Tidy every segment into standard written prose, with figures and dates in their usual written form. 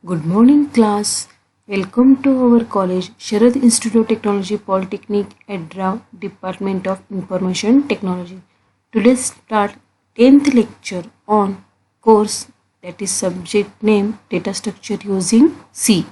Good morning, class. Welcome to our college, Sharad Institute of Technology Polytechnic EDRA, Department of Information Technology. Today start 10th lecture on course that is subject name data structure using C.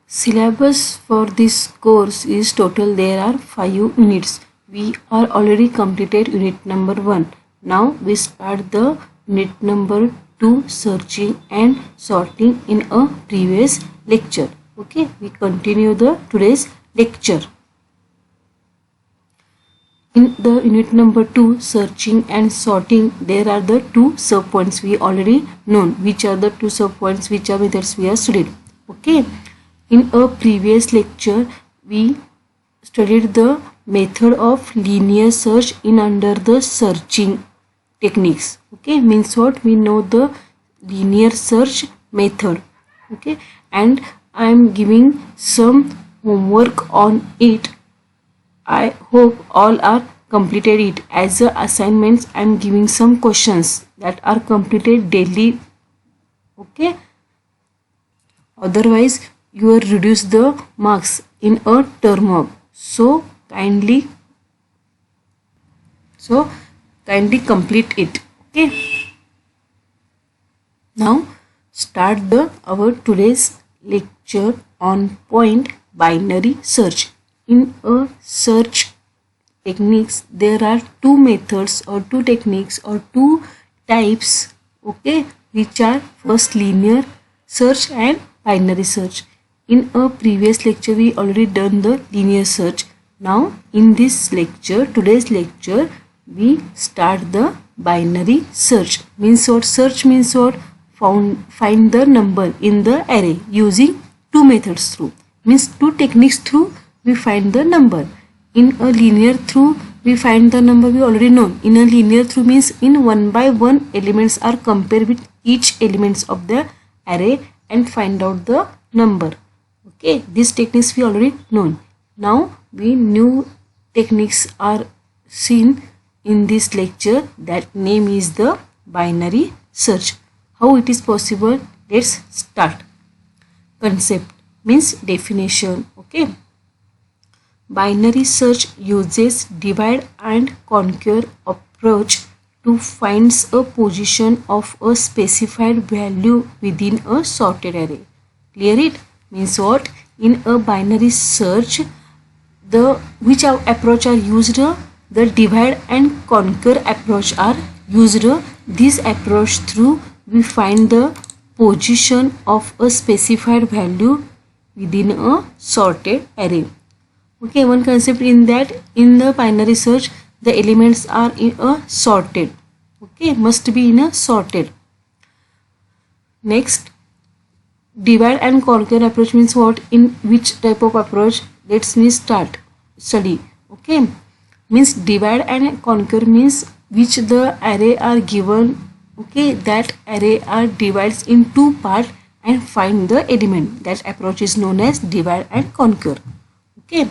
Syllabus for this course is total there are 5 units. We are already completed unit number 1. Now we start the unit number 2 searching and sorting in a previous lecture. Okay, we continue the today's lecture. In the unit number 2 searching and sorting, there are the two subpoints we already known. Which are the two subpoints, which are methods we have studied. Okay, in a previous lecture we studied the method of linear search in under the searching techniques. Okay, means what? We know the linear search method. Okay, and I am giving some homework on it. I hope all are completed it. As a assignments, I am giving some questions that are completed daily. Okay, otherwise you will reduce the marks in a term. So kindly complete it. Okay, now start our today's lecture on point binary search. In a search techniques, there are two methods or two techniques or two types, okay, which are first linear search and binary search. In a previous lecture we already done the linear search. Now in this lecture, today's lecture, we start the binary search. Means what? Search means what? Find the number in the array using two methods through. Means two techniques through we find the number. In a linear through we find the number we already know. In a linear through means in one by one elements are compared with each elements of the array and find out the number. Okay, these techniques we already known. Now we new techniques are seen in this lecture. That name is the binary search. How it is possible? Let's start. Concept means definition. Okay, binary search uses divide and conquer approach to find a position of a specified value within a sorted array. Clear it? Means what? In a binary search, which approach are used? The divide and conquer approach are used. This approach through we find the position of a specified value within a sorted array. Okay, one concept in that, in the binary search the elements are in a sorted. Okay, must be in a sorted. Next, divide and conquer approach means what? In which type of approach? Let's me study. Okay, means divide and conquer means which the array are given. Okay, that array are divides in two parts and find the element. That approach is known as divide and conquer. Okay,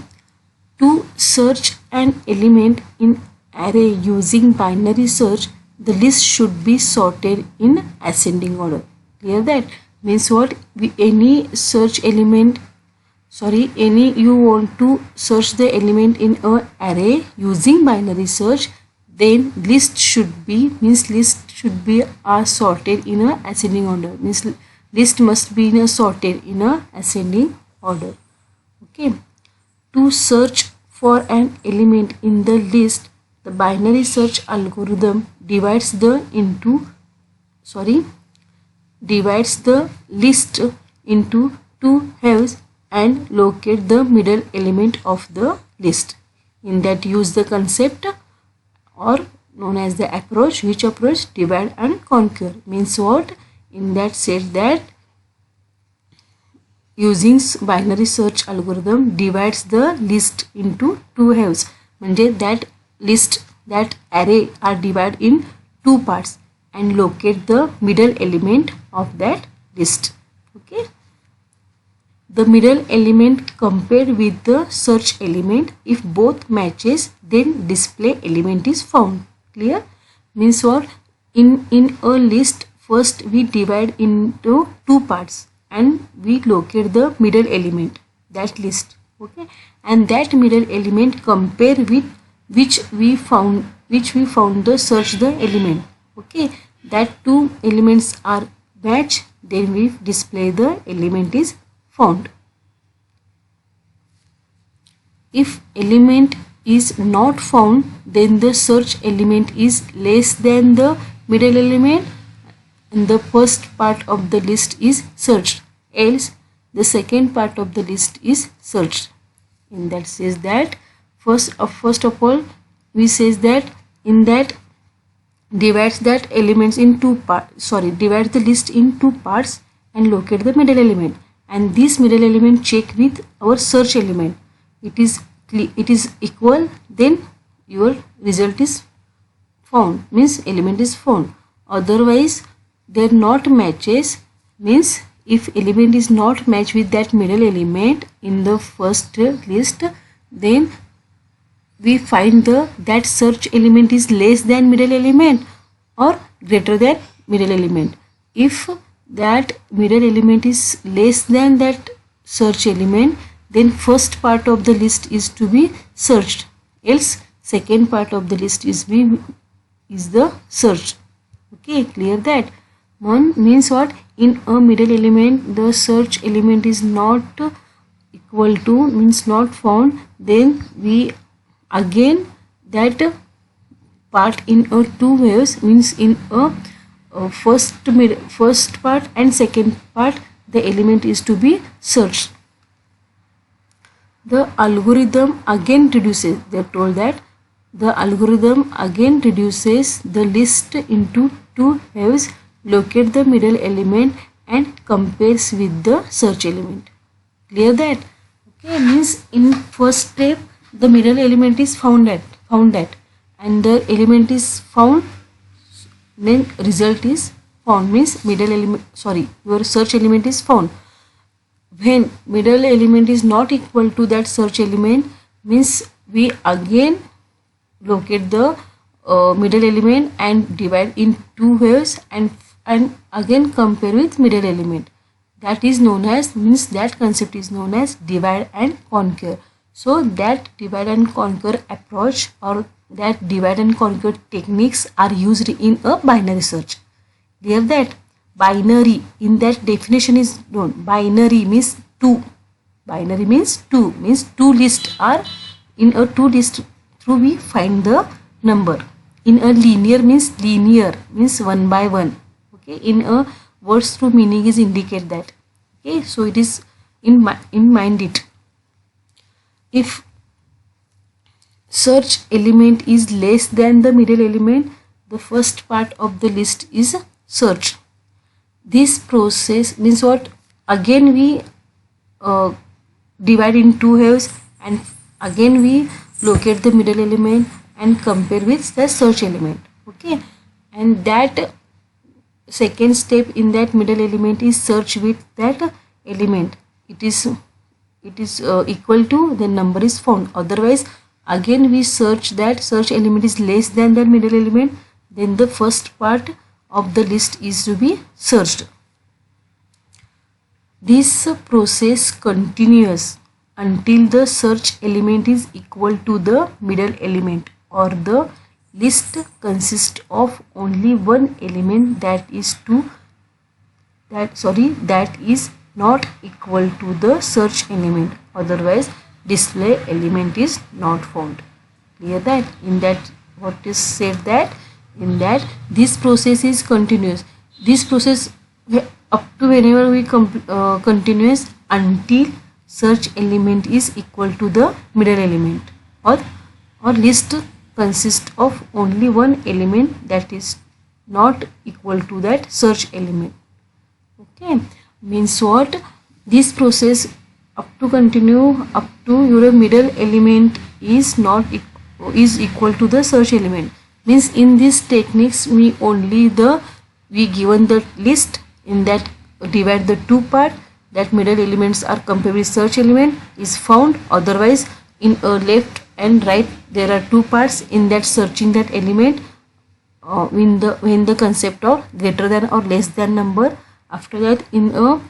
to search an element in array using binary search, the list should be sorted in ascending order. Clear that? Means what? Any search element, you want to search the element in a array using binary search, then list should be sorted in a ascending order. Means list must be sorted in a ascending order. Okay, to search for an element in the list, the binary search algorithm divides the list into two halves and locate the middle element of the list. In that use the concept or known as the approach. Which approach? Divide and conquer. Means what? In that said that using binary search algorithm divides the list into two halves. म्हणजे that list, that array are divided in two parts and locate the middle element of that list. Okay, the middle element compared with the search element. If both matches, then display element is found. Clear? Means what? In a list first we divide into two parts and we locate the middle element, that list. Okay, and that middle element compare with which we found the search the element. Okay, that two elements are match, then we display the element is found. If element is not found, then the search element is less than the middle element and the first part of the list is searched, else the second part of the list is searched. And that says that first of all we says that in that divides that elements in two parts, divides the list in two parts and locate the middle element, and this middle element check with our search element. It is equal, then your result is found, means element is found. Otherwise they're not matches, means if element is not matched with that middle element in the first list, then we find that search element is less than middle element or greater than middle element. If that middle element is less than that search element, then first part of the list is to be searched, else second part of the list is the search. Okay, clear that? One means what? In a middle element the search element is not equal to, means not found, then we again that part in a two ways, means in a first part and second part the element is to be searched. The algorithm again reduces, they are told that the algorithm again reduces the list into two waves, locate the middle element and compares with the search element. Clear that? Okay, means in first step the middle element is found at and the element is found, then result is found, means middle element, your search element is found. When middle element is not equal to that search element, means we again locate the middle element and divide in two waves and again compare with middle element. That is known as, means that concept is known as divide and conquer. So that divide and conquer approach or that divide and conquer techniques are used in a binary search. Clear that? Binary, in that definition is known. Binary means two. Binary means two. Means two lists are in a two list through we find the number. In a linear means one by one. Okay. In a words through meaning is indicate that. Okay. So it is in mind it. If search element is less than the middle element, the first part of the list is searched. This process means what? Again we divide in two waves and again we locate the middle element and compare with the search element. Okay, and that second step in that middle element is search with that element. It is equal to, the number is found. Otherwise again we search that search element is less than that middle element, then the first part of the list is to be searched. This process continues until the search element is equal to the middle element or the list consists of only one element that is not equal to the search element, otherwise display element is not found. Clear that? In that what is said that in that this process is continuous. This process up to whenever we continuous until search element is equal to the middle element or list consists of only one element that is not equal to that search element. Okay, means what? This process up to continue up to your middle element is equal to the search element. Means in these techniques we given the list, in that divide the two part, that middle elements are compared with search element is found. Otherwise in a left and right there are two parts, in that searching that element when the concept of greater than or less than number. After that, in a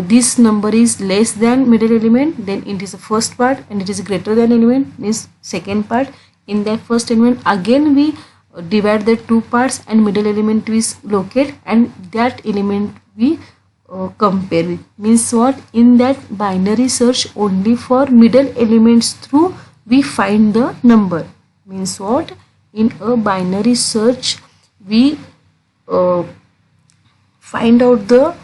this number is less than middle element, then it is the first part, and it is greater than element means second part. In that first element again we divide the two parts and middle element is located, and that element we compare with. Means what? In that binary search only for middle elements through we find the number. Means what? In a binary search we find out the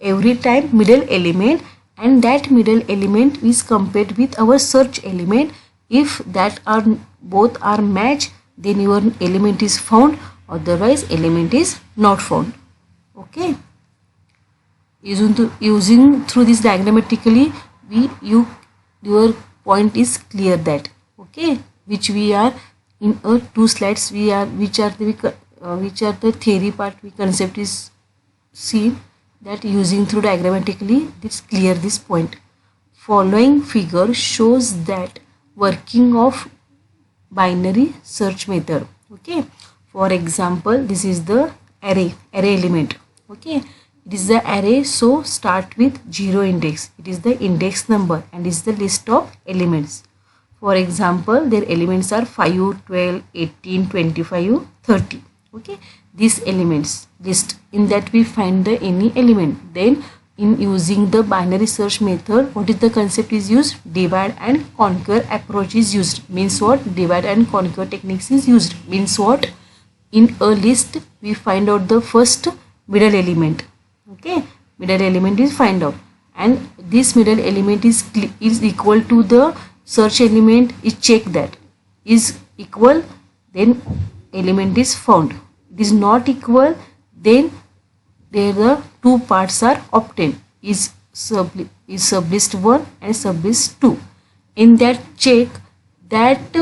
every time middle element, and that middle element is compared with our search element. If that are both are matched, then your element is found, otherwise element is not found. Okay, using through this diagrammatically your point is clear that. Okay, which we are in a two slides we are which are the theory part we concept is seen, that using through diagrammatically this clear this point. Following figure shows that working of binary search method. Okay, for example, this is the array element. Okay, it is the array, so start with 0 index, it is the index number and is the list of elements. For example, their elements are 5, 12, 18, 25, 30. Okay, these elements list, in that we find the any element. Then in using the binary search method, what is the concept is used? Divide and conquer approach is used. Means what? Divide and conquer techniques is used. Means what? In a list we find out the first middle element. Okay, middle element is find out, and this middle element is equal to the search element, is check that is equal, then element is found. It is not equal, then there the two parts are obtained, is sublist 1 and sublist 2. In that check that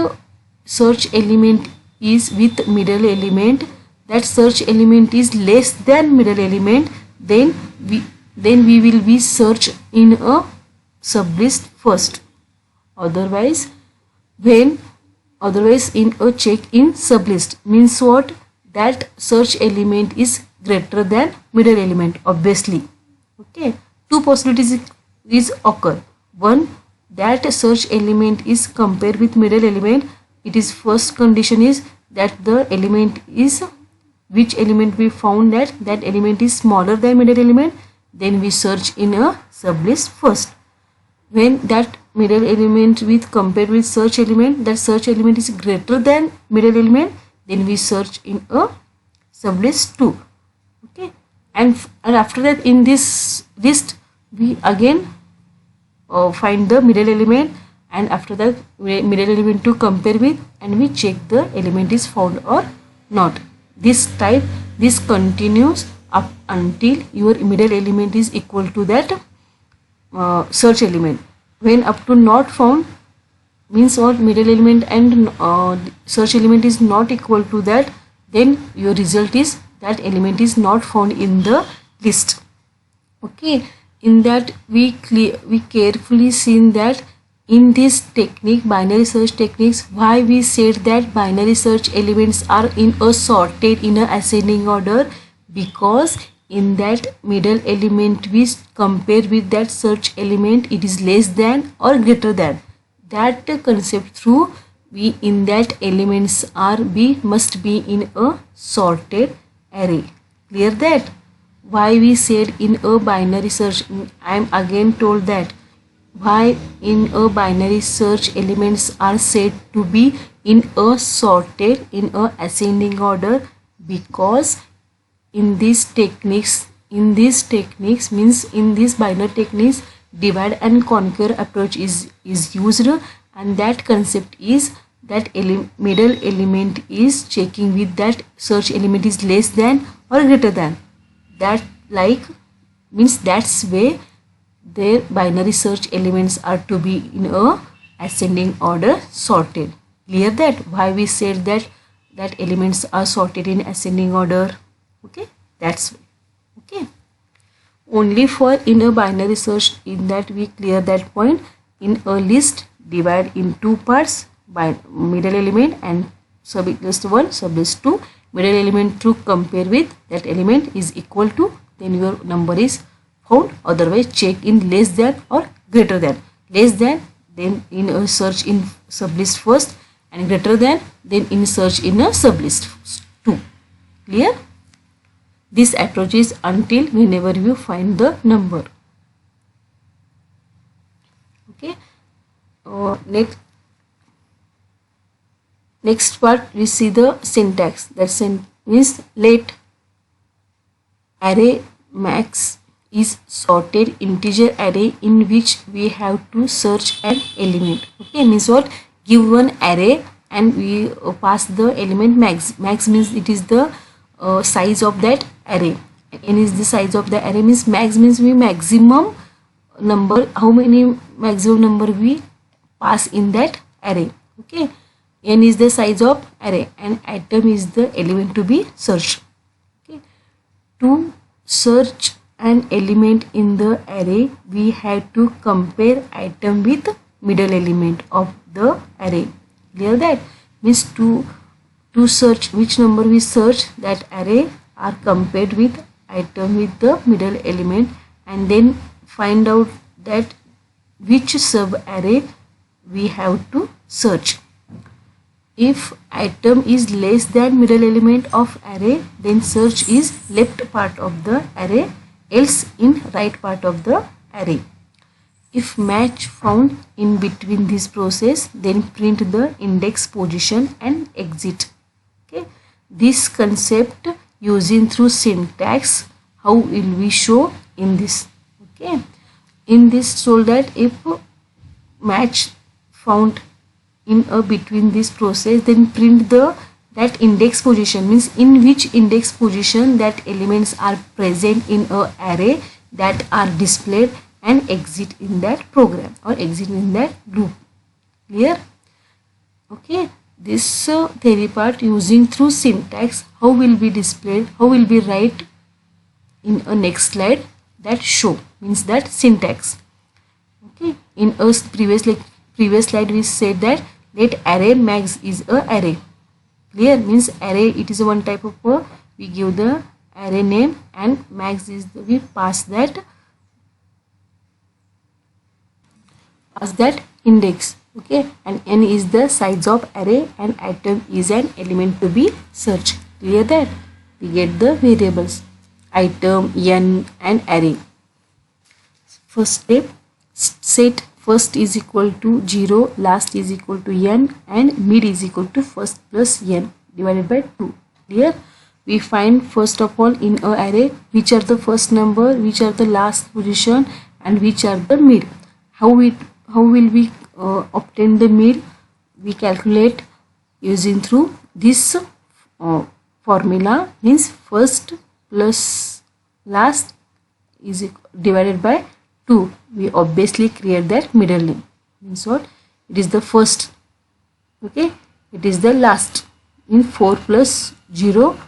search element is with middle element, that search element is less than middle element, then we will be search in a sublist first. Otherwise in a check in sublist. Means what? That search element is greater than middle element, obviously. Okay, two possibilities is occur. One, that search element is compared with middle element. It is first condition is that the element is, which element we found that element is smaller than middle element, then we search in a sublist first. When that middle element with compared with search element, that search element is greater than middle element, then we search in a sublist 2. Okay, and after that in this list we again find the middle element, and after that middle element to compare with, and we check the element is found or not. This continues up until your middle element is equal to that search element. When up to not found, means what? Middle element and search element is not equal to that, then your result is that element is not found in the list. Okay, in that we carefully seen that in this technique, binary search techniques, why we said that binary search elements are in a sorted in a ascending order, because in that middle element we compare with that search element, it is less than or greater than. That concept through we in that elements are must be in a sorted array. Clear that? Why we said in a binary search, I am again told that why in a binary search elements are said to be in a sorted in a ascending order, because in these techniques means in these binary techniques divide and conquer approach is used, and that concept is that middle element is checking with that search element is less than or greater than. That like means that's way their binary search elements are to be in a ascending order sorted. Clear that? Why we said that elements are sorted in ascending order. Okay, that's way. Okay, only for in a binary search, in that we clear that point. In a list divide in two parts by middle element and sublist 1, sublist 2, middle element to compare with that element is equal to, then your number is found. Otherwise check in less than or greater than. Less than, then in a search in sublist first, and greater than, then in search in a sublist 2. Clear? This approach is until whenever you find the number. Okay. Next part we see the syntax. That means let array max is sorted integer array in which we have to search an element. Okay, means what? Give one array and we pass the element max. Max means it is the size of that array. N is the size of the array, means max means we maximum number, how many maximum number we pass in that array. Okay, N is the size of array and item is the element to be searched. Okay, to search an element in the array we have to compare item with middle element of the array. Clear that? Means to search which number we search, that array are compared with item with the middle element, and then find out that which sub array we have to search. If item is less than middle element of array, then search is left part of the array, else in right part of the array. If match found in between this process, then print the index position and exit. Okay, this concept using through syntax, how will we show in this? Okay, in this told that if match found in a between this process, then print the that index position, means in which index position that elements are present in a array that are displayed, and exit in that program or exit in that loop. Clear? Okay, this theory part using through syntax, how will be displayed, how will be write in a next slide, that show means that syntax. Okay, in a previous slide we said that let array max is a array. Clear? Means array, it is one type of we give the array name, and max is the, we pass that index. Okay, and n is the size of array and item is an element to be searched. Clear that? We get the variables item, n and array. First step, set first is equal to 0, last is equal to n, and mid is equal to first plus n divided by 2. Clear? We find first of all in a array which are the first number, which are the last position, and which are the mid. How will we obtain the mid? We calculate using through this formula, means first plus last is divided by 2. We obviously create that middle name, means what? It is the first. Okay, it is the last. In 4 plus 0,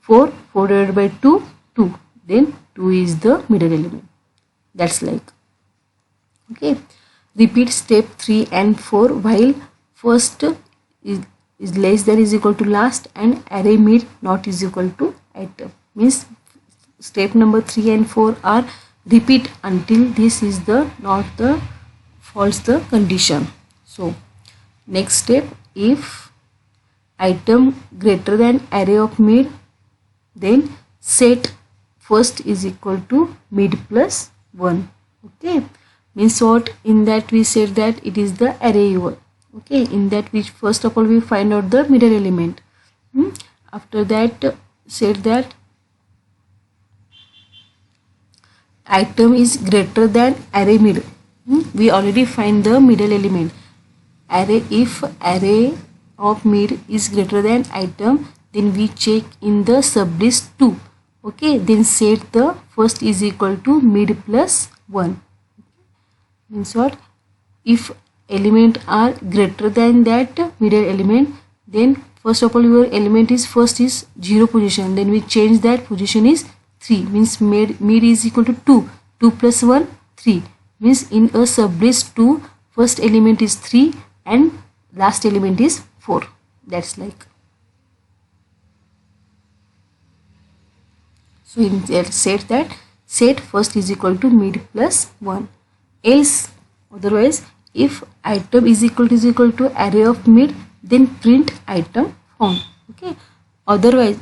4 divided by 2, 2. Then 2 is the middle element. That's like. Okay, repeat step 3 and 4 while first is less than is equal to last and array mid not is equal to item. Means step number 3 and 4 are repeat until this is the not the false the condition. So next step, if item greater than array of mid, then set first is equal to mid plus 1. Okay, means what? In that we said that it is the array one. Okay, in that which first of all we find out the middle element. After that said that item is greater than array mid. We already find the middle element. Array, if array of mid is greater than item, then we check in the sublist 2. Okay, then set the first is equal to mid plus 1. Means what? If element are greater than that middle element, then first of all your element is first is 0 position, then we change that position is 3, means mid is equal to 2. 2 plus 1, 3. Means in a sublist 2, first element is 3 and last element is 4. That's like. So in that set first is equal to mid plus 1. Else, otherwise, if item is equal to array of mid, then print item found. Okay. Otherwise,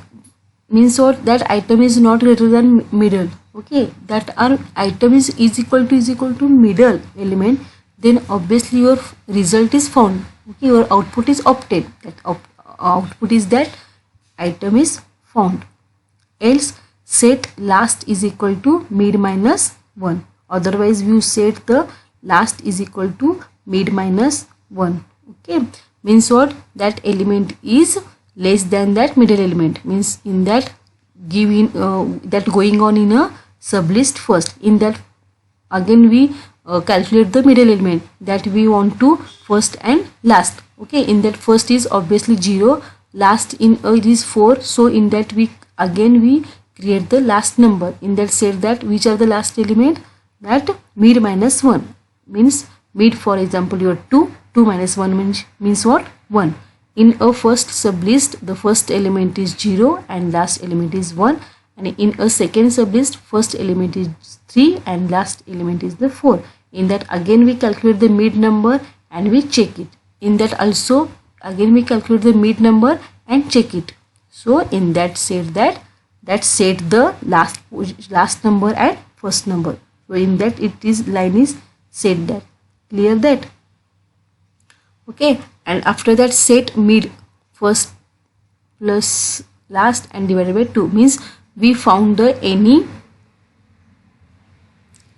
means what, that item is not greater than middle. Okay, that our item is equal to middle element, then obviously your result is found. Okay, your output is obtained. That output is that item is found. Else set last is equal to mid minus 1. Otherwise you set the last is equal to mid minus 1. Okay, means what, that element is less than that middle element, means in that giving that going on in a sublist first. In that again we calculate the middle element that we want to first and last. Okay, in that first is obviously 0, last in it is 4, so in that we create the last number. In that set that which are the last element, that mid minus 1, means mid, for example your 2 minus 1 means what, 1. In a first sublist, the first element is 0 and last element is 1, and in a second sublist, first element is 3 and last element is the 4. In that again we calculate the mid number and we check it. In that also again we calculate the mid number and check it. So in that set set the last number and first number. So in that it is line is set that. Clear that? Okay, and after that set mid first plus last and divided by 2, means we found the any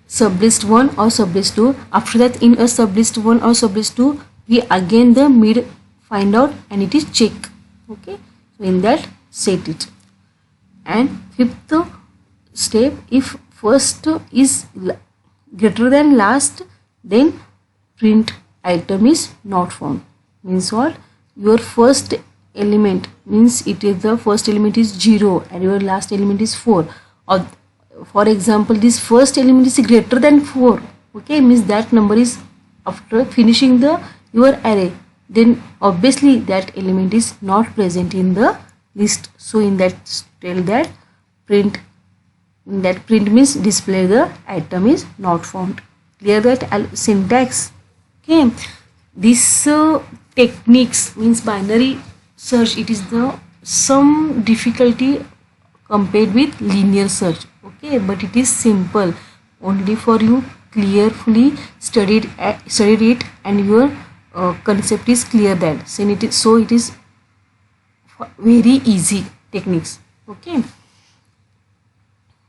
sublist 1 or sublist 2. After that in a sublist 1 or sublist 2 we again the mid find out and it is check. Okay, so in that set it. And fifth step, if first is greater than last, then print item is not found. Means what, your first element, means it is the first element is 0 and your last element is 4, or for example this first element is greater than 4. Okay, means that number is after finishing the your array, then obviously that element is not present in the list. So in that tell that print, in that print means display the item is not found. Clear that syntax? Okay, this techniques means binary search, it is the some difficulty compared with linear search. Okay, but it is simple, only for you carefully studied it and your concept is clear, that so it is very easy techniques. Okay,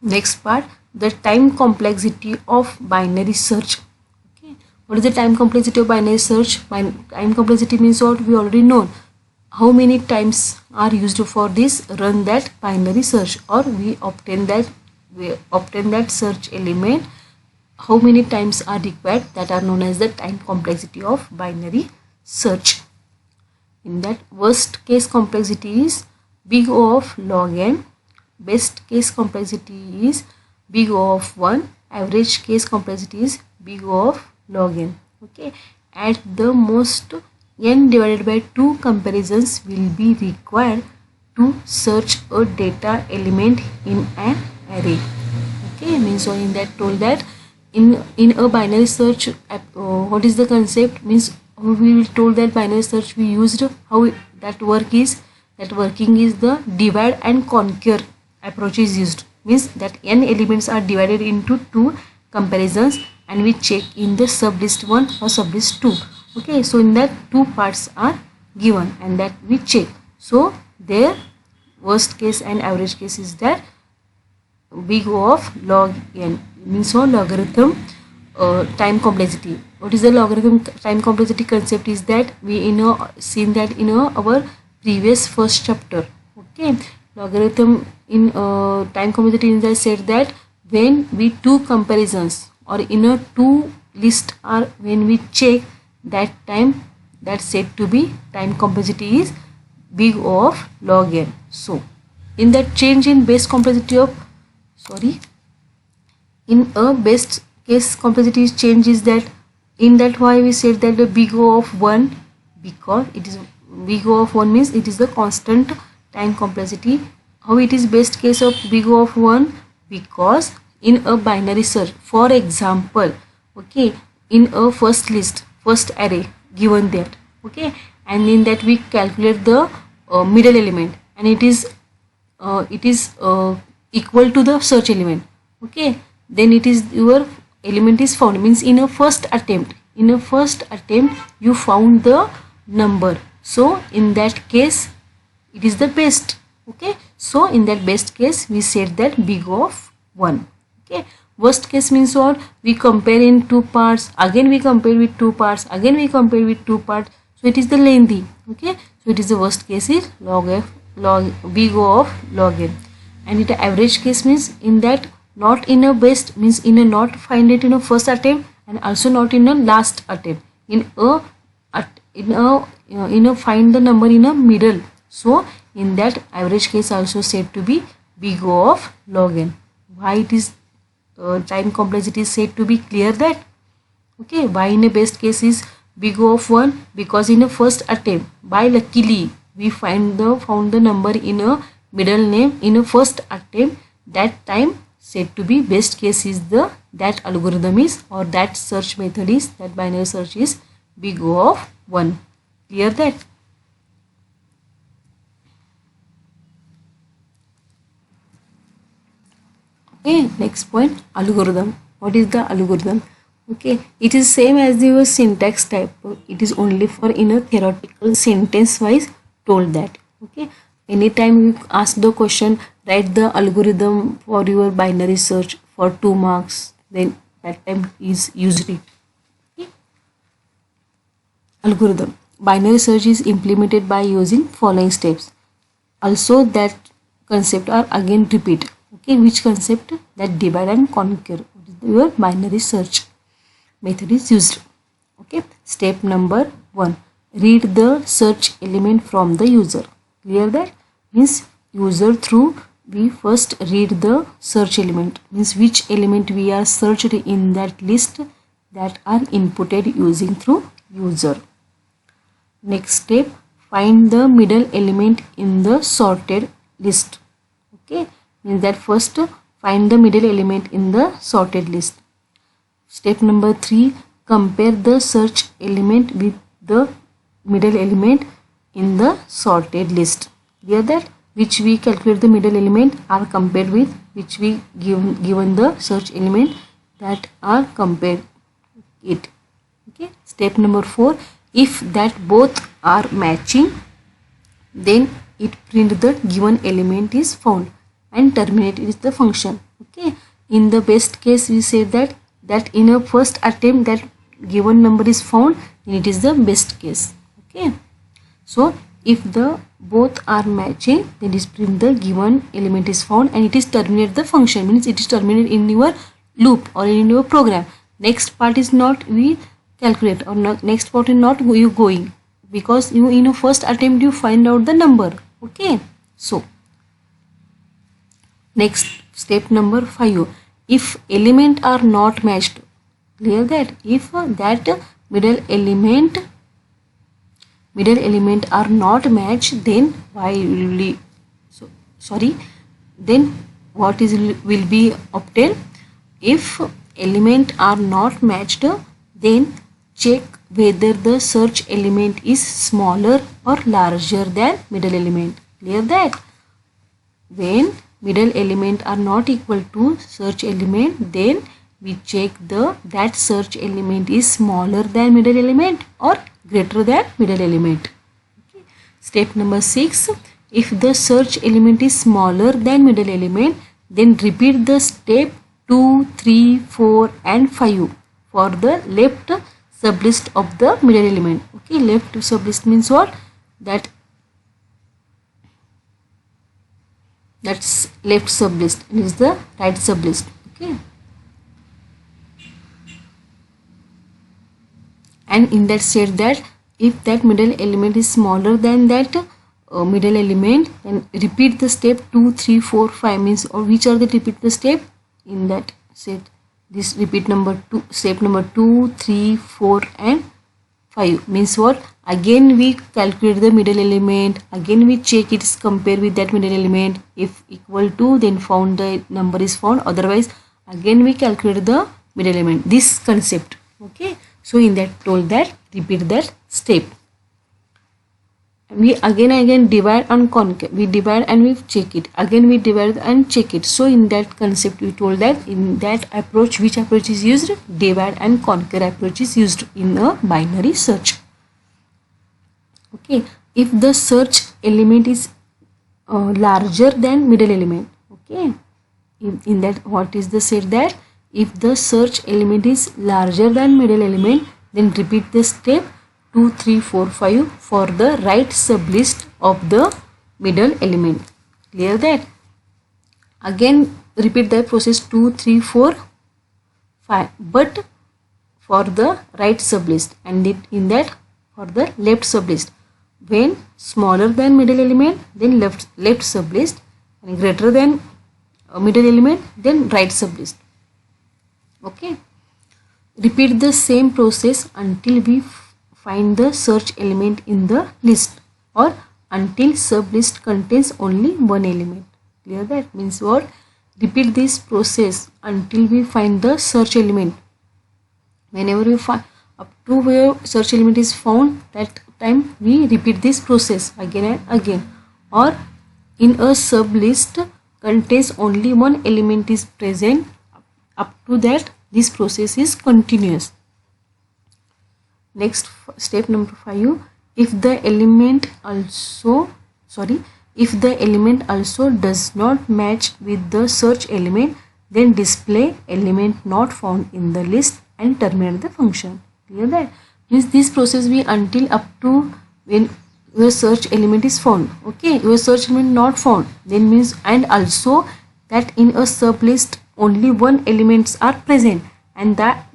next part, the time complexity of binary search. Okay, what is the time complexity of binary search? Time complexity means what, we already know how many times are used for this run that binary search, or we obtain that search element, how many times are required, that are known as the time complexity of binary search. In that, worst case complexity is big O of log n, best case complexity is big O of 1, average case complexity is big O of log n. Okay, at the most n divided by 2 comparisons will be required to search a data element in an array. Okay, means so in that told that in a binary search, what is the concept, means we will told that binary search we used, how that working is the divide and conquer approach is used, means that n elements are divided into 2 comparisons and we check in the sublist 1 or sublist 2. Okay, so in that 2 parts are given and that we check. So their worst case and average case is that big O of log n, means so logarithm time complexity. What is the logarithm time complexity concept is that we seen that in our previous first chapter. Okay, logarithm in time complexity in the said that when we 2 comparisons or in a 2 list are when we check, that time that said to be time complexity is big O of log n. So in that change in base complexity of in a best case complexity change is that, in that why we said that the big O of 1, because it is big O of 1 means it is the constant time complexity How it is best case of big O of 1? Because in a binary search, for example, okay, in a first list, first array given that, okay, and in that we calculate the middle element, and it is equal to the search element, okay, then it is your element is found, means in a first attempt you found the number, so in that case it is the best, okay. So in that best case we said that big O of 1, okay. Worst case means what? We compare in two parts, again we compare with two parts, again we compare with two parts, so it is the lengthy, okay. So it is the worst case is log f, log big O of log n. And the average case means in that not in a best, means in a not find it in a first attempt and also not in a last attempt, in a find the number in a middle, so in that average case also said to be big O of log n. Why it is time complexity is said to be clear that, okay. Why in a best case is big O of 1? Because in a first attempt by luckily we found the number in a middle name in a first attempt, that time said to be best case is the that algorithm is, or that search method is, that binary search is big O of 1. Clear that? Okay, next point, algorithm. What is the algorithm? Okay, it is same as your syntax type. It is only for in a theoretical sentence wise told that, okay. Anytime you ask the question, write the algorithm for your binary search for 2 marks, then that time is used it, okay. Algorithm. Binary search is implemented by using following steps. Also that concept are again repeat, okay. Which concept? That divide and conquer, your binary search method is used, okay. Step number 1, read the search element from the user. Clear that? Means user through we first read the search element, means which element we are searched in that list that are inputted using through user. Next step, find the middle element in the sorted list, okay. Means that first find the middle element in the sorted list. Step number 3, compare the search element with the middle element in the sorted list. Clear that? Which we calculate the middle element are compared with which we given the search element, that are compared it, okay. Step number 4, if that both are matching, then it print the given element is found and terminate is the function, okay. In the best case we say that in a first attempt that given number is found, then it is the best case, okay. So if the both are matching, then it is print the given element is found and it is terminate the function, means it is terminated in your loop or in your program. Next part is not we calculate, or not, next part is not you going, because you in a first attempt you find out the number, okay. So next step number 5, if element are not matched. Clear that? If that middle element are not matched, then why will we, then what is will be obtained? If element are not matched, then check whether the search element is smaller or larger than middle element. Clear that? When middle element are not equal to search element, then we check that search element is smaller than middle element or greater than middle element, okay. Step number 6, if the search element is smaller than middle element, then repeat the step 2, 3, 4 and 5 for the left sublist of the middle element, okay. Left sublist means what? That's left sublist and is the right sublist, okay. And in that said that if that middle element is smaller than that middle element, then repeat the step 2, 3, 4, 5 means, or which are the repeat the step in that set. This repeat number 2, step number 2, 3, 4 and 5 means what? Again we calculate the middle element, again we check it is compare with that middle element. If equal to, then found the number is found, otherwise again we calculate the middle element. This concept. Okay, so in that told that repeat that step. We again divide and concave, we divide and we check it, again we divide and check it. So in that concept we told that in that approach, which approach is used? Divide and conquer approach is used in a binary search. Okay, if the search element is larger than middle element, okay, in that what is the said that if the search element is larger than middle element, then repeat the step 2, 3, 4, 5 for the right sublist of the middle element. Clear that? Again repeat that process 2, 3, 4, 5, but for the right sublist, and in that for the left sublist. When smaller than middle element, then left sublist, and greater than middle element, then right sublist. Okay, repeat the same process until we find the search element in the list, or until sublist contains only one element. Clear that? Means what? Repeat this process until we find the search element. Whenever we find up to where search element is found, that time we repeat this process again and again. Or in a sublist contains only one element is present, up to that this process is continuous. Next step number 5, if the element also does not match with the search element, then display element not found in the list and terminate the function. Clear that? Means this process we until up to when your search element is found. Okay, your search element not found, then means, and also that in a sublist only one elements are present, and that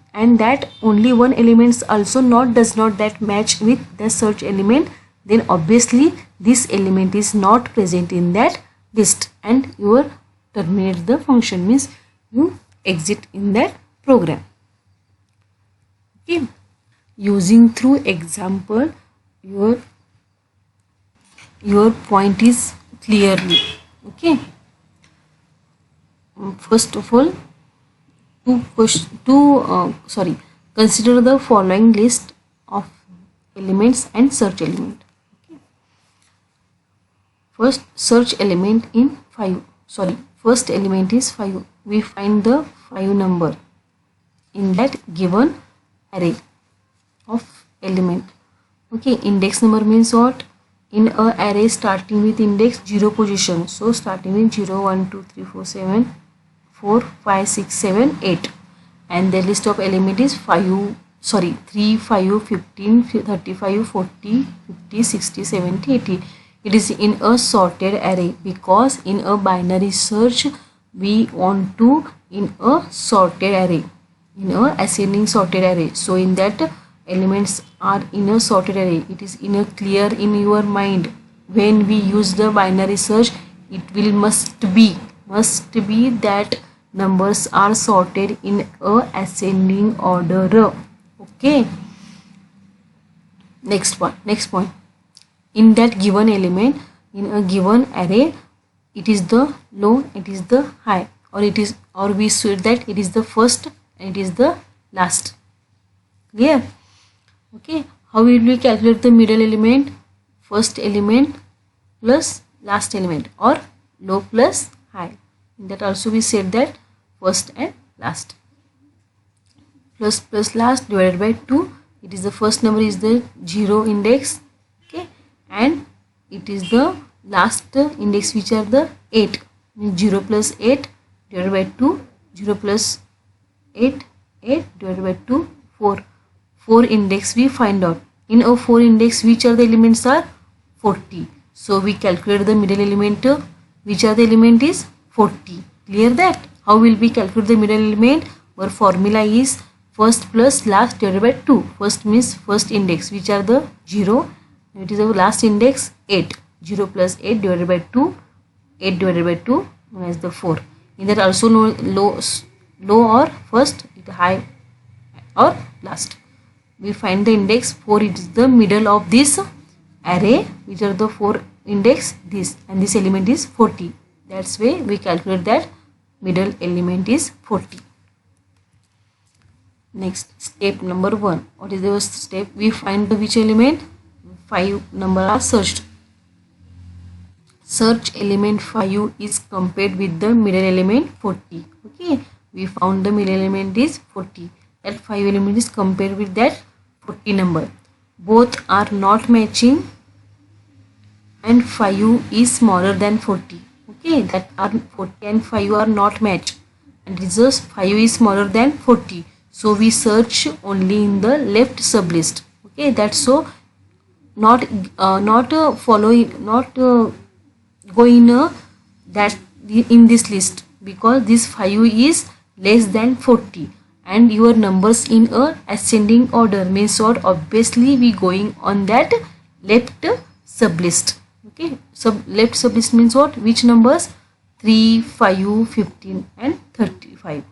only one elements also does not that match with the search element, then obviously this element is not present in that list, and you terminate the function, means you exit in that program. Okay, using through example your point is clearly. Okay, first of all, consider the following list of elements and search element. Okay. First element is 5. We find the 5 number in that given array of element. Okay, index number means what? In a array starting with index 0 position, so starting with 0, 1, 2, 3, 4, 7, 4, 5, 6, 7, 8, and the list of element is 3, 5, 15, 35, 40, 50, 60, 70, 80. It is in a sorted array, because in a binary search we want to in a sorted array, in a ascending sorted array. So in that elements are in a sorted array. It is in a clear in your mind. When we use the binary search, it will must be that numbers are sorted in a ascending order. Okay, next point. In that given element, in a given array, it is the low, it is the high, or we said that it is the first and it is the last. Clear? Okay, how will we calculate the middle element? First element plus last element, or low plus high. In that also we said that first and last. Plus last divided by 2. It is the first number is the 0 index. Okay, and it is the last index which are the 8. 0 plus 8 divided by 2. 0 plus 8 divided by 2, 4. 4 index we find out. In a 4 index, which are the elements are 40. So we calculate the middle element. Which are the element is 40. Clear that? How will we calculate the middle element? Our formula is first plus last divided by 2. First means first index, which are the 0. It is our last index 8. 0 plus 8 divided by 2. 8 divided by 2 known as the 4. In that also no low or first, high or last. we find the index 4, it is the middle of this array. Which are the 4 index? This, and this element is 40. That's why we calculate that middle element is 40. Next, step number 1. What is the step? We find the which element? 5 number are searched. Search element 5 is compared with the middle element 40. Okay, we found the middle element is 40. That 5 element is compared with that 40 number. Both are not matching and 5 is smaller than 40. Okay, that are 40 and 5 are not matched, and results 5 is smaller than 40. So we search only in the left sublist. Okay, that's so not going that in this list, because this 5 is less than 40 and your numbers in a ascending order, means what? Obviously we going on that left sublist. Okay, left sublist means what? Which numbers? 3, 5, 15 and 35.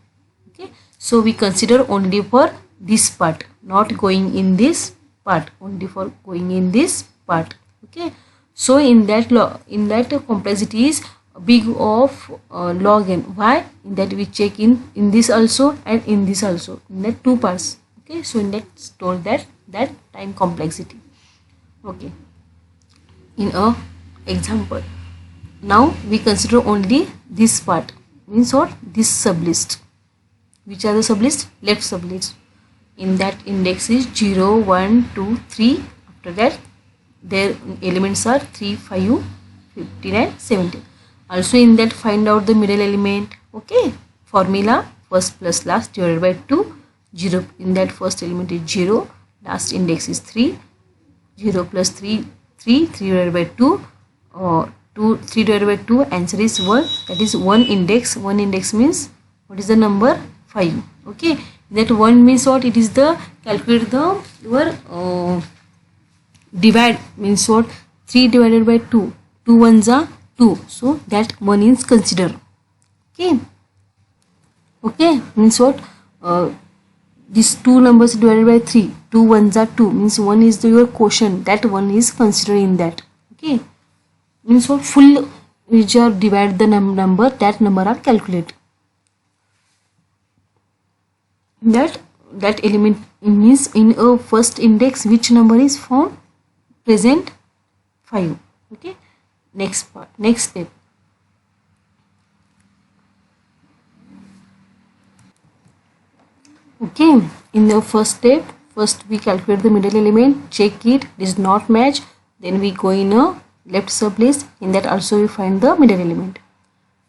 Okay, so we consider only for this part, not going in this part, only for going in this part. Okay, so in that complexity is big of log n. Why? In that we check in this also and in this also, in that 2 parts. Okay, so in that told that time complexity. Okay, in a example, now we consider only this part, means what? This sublist. Which are the sublist? Left sublist. In that index is 0, 1, 2, 3. After that their elements are 3, 5, 15 and 17. Also in that find out the middle element. Okay, formula first plus last divided by 2. 0, in that first element is 0, last index is 3. 0 plus 3, 3 divided by 2, 3 divided by 2, answer is 1. That is 1 index. 1 index means what is the number? 5. Okay, that 1 means what? It is the calculate the your divide, means what? 3 divided by 2, 2 ones are 2, so that 1 is considered. Okay, okay, means what? These 2 numbers divided by 3, 2 ones are 2, means 1 is your quotient, that 1 is considered in that. Okay, means what? Full which are divide the number, that number are calculated. That element means in a first index which number is found? Present 5. Okay, next part, next step. Okay, in the first step, first we calculate the middle element, check it does not match, then we go in a left sublist, in that also we find the middle element.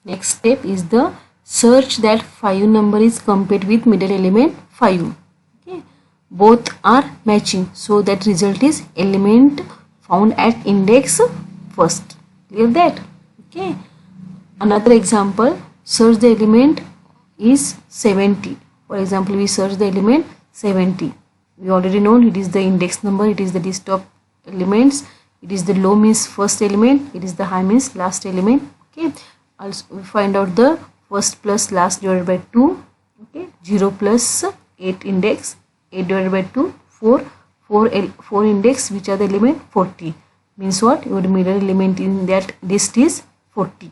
Next step is the search that 5 number is compared with middle element 5. Okay, both are matching, so that result is element found at index first. Clear that? Okay, another example, search the element is 70. For example, we search the element 70. We already know it is the index number, it is the list of elements, it is the low means first element, it is the high means last element. Okay, also we find out the first plus last divided by 2. Okay, 0 plus 8 index, 8 divided by 2, 4 index, which are the element? 40. Means what? Your middle element in that list is 40.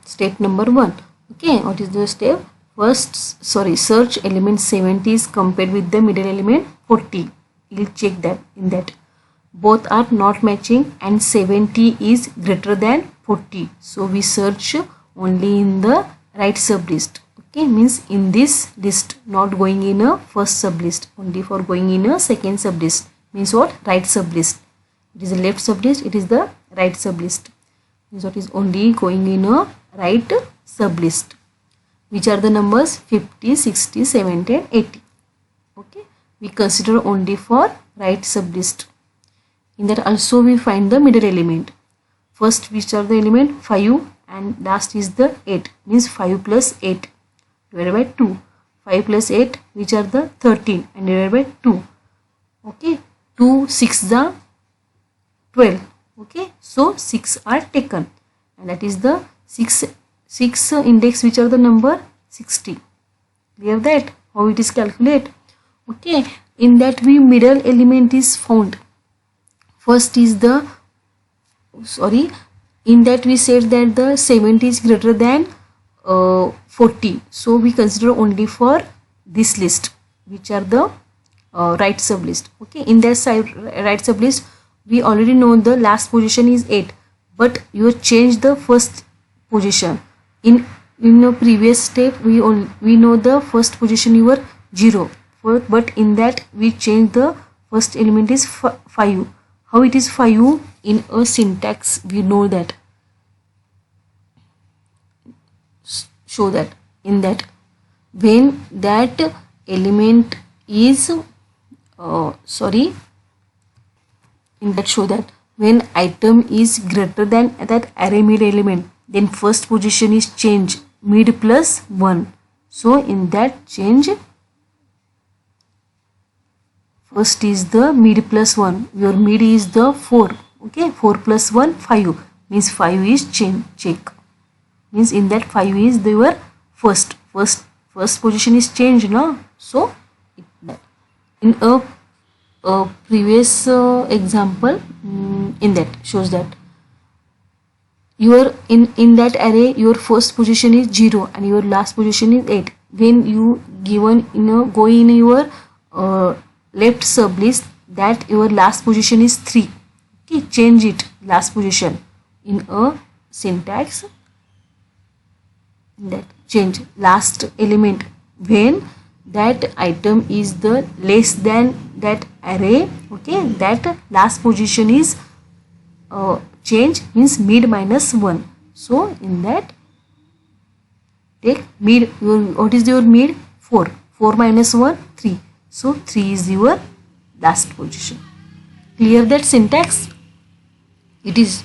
Step number 1. Okay, what is the step? First, search element 70 is compared with the middle element 40. You will check that in that both are not matching and 70 is greater than 40. So we search only in the right sublist. Okay, means in this list, not going in a first sublist, only for going in a second sublist. Means what? Right sublist. It is a left sublist, it is the right sublist. Means what is only going in a right sublist. Which are the numbers? 50, 60, 70 and 80. Okay, we consider only for right sublist. In that also we find the middle element. First which are the element? 5 and last is the 8. Means 5 plus 8 divided by 2. 5 plus 8 which are the 13 and divided by 2. Okay, 2 6 are 12. Okay, so 6 are taken and that is the 6 6 index which are the number 60. Clear that how it is calculate. Okay, in that we middle element is found. First is the in that we said that the 70 is greater than 40, so we consider only for this list which are the right sub list. Okay, in that side right sub list we already know the last position is 8, but you change the first position. In a previous step we know the first position you were 0, but in that we change the first element is 5. How it is 5? In a syntax we know that. Show that in that when that element is in that show that when item is greater than that array mid element, then first position is change mid plus 1. So in that change first is the mid plus 1, your mid is the 4. Okay, 4 plus 1 5 means 5 is change check, means in that 5 is your first position is changed now. So in a previous example in that shows that your in that array your first position is 0 and your last position is 8. When you given go in your left sub list that your last position is 3. Okay, change it last position in a syntax. That change last element when that item is the less than that array. Okay, that last position is change means mid minus 1. So in that take mid, what is your mid? 4 minus 1 3, so 3 is your last position. Clear that syntax? It is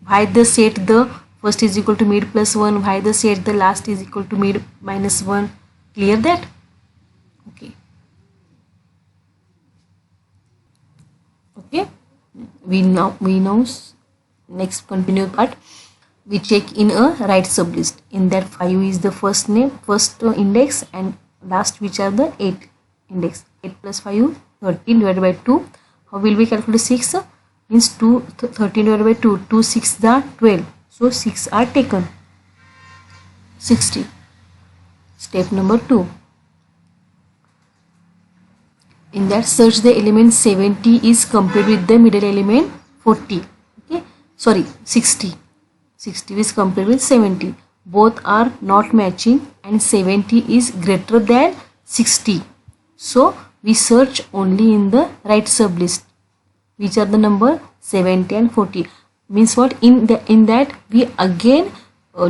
why the set the first is equal to mid plus 1, why the set the last is equal to mid minus 1. Clear that? Okay. Okay, we now next continue part. We check in a right sub list. In that 5 is the first index and last which are the 8 index. 8 plus 5 13 divided by 2. How will we calculate 6? Means 13 divided by 2, 2 6 the 12. So 6 are taken. 60. Step number 2. In that search the element 70 is compared with the middle element 40. Okay, sorry 60. 60 is compared with 70. Both are not matching and 70 is greater than 60. So we search only in the right sub list, which are the number 70 and 40. Means what? In that we again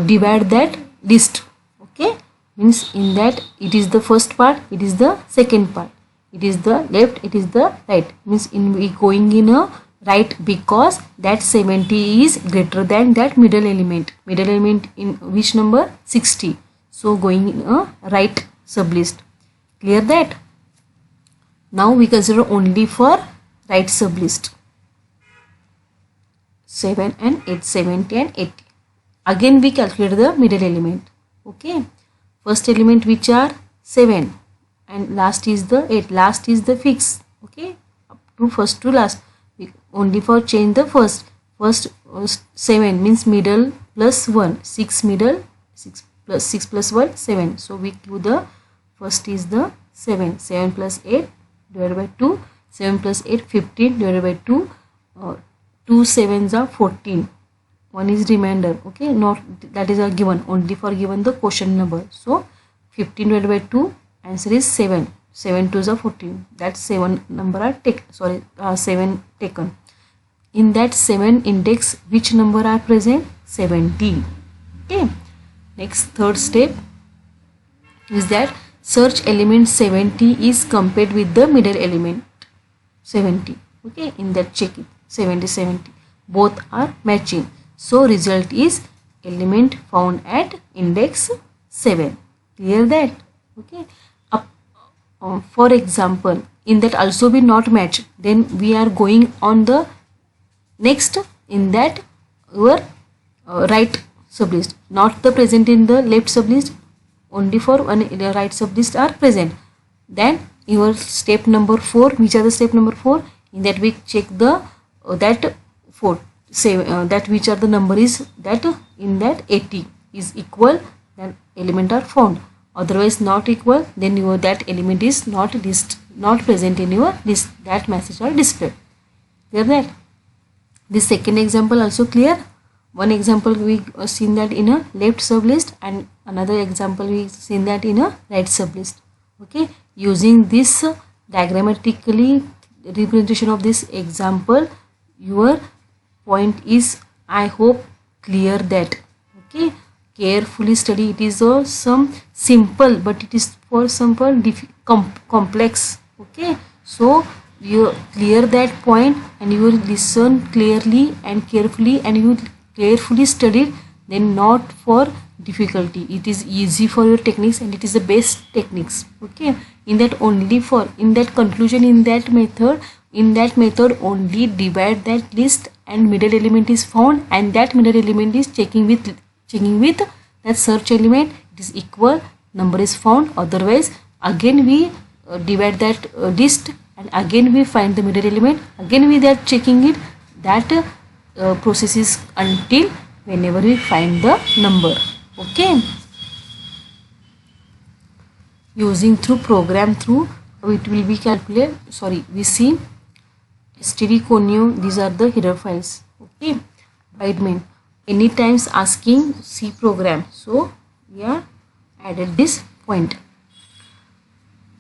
divide that list. Okay, means in that it is the first part, it is the second part, it is the left, it is the right. Means in we going in a right because that 70 is greater than that middle element. Middle element in which number? 60. So going in a right sub list. Clear that? Now we consider only for right sub list. 7 and 8, 70 and 80. Again we calculate the middle element. Okay, first element which are 7 and last is the 8. Last is the fix. Okay, up to first to last. We only for change the first 7 means middle plus 1, 6 middle, 6 plus 1 7. So we do the first is the 7 plus 8 divided by 2, 7 plus 8 15 divided by 2, 2 sevens are 14, 1 is remainder. Okay, not that is a given, only for given the quotient number. So 15 divided by 2, answer is 7. 7 2s are 14. That 7 number are taken. 7 taken. In that 7 index, which number are present? 70. Okay. Next third step is that search element 70 is compared with the middle element 70. Okay. In that check it 70. Both are matching. So result is element found at index 7. Clear that? Okay. For example, in that also be not match, then we are going on the next in that your right sublist, not the present in the left sublist, only for one the right sublist are present. Then your step number 4, which are the step number 4? In that we check the that 4 say that which are the number is that in that 80 is equal, then element are found. Otherwise not equal, then your that element is not present in your list, that message are displayed. Clear that? This second example also clear. One example we seen that in a left sublist and another example we seen that in a right sublist. Okay, using this diagrammatically representation of this example, your point is, I hope, clear that. Okay, carefully study. It is some simple, but it is for some complex. Okay, so you clear that point and you will listen clearly and carefully, and you carefully study, then not for difficulty. It is easy for your techniques and it is the best techniques. Okay, in that only for in that conclusion, in that method only divide that list and middle element is found, and that middle element is checking with that search element, it is equal, number is found. Otherwise again we divide that list and again we find the middle element, again we that checking it, that process is until whenever we find the number. Okay, using through program through it will be calculated. We see std conio, these are the header files. Okay, Bytemain anytime asking C program, so we are added this point.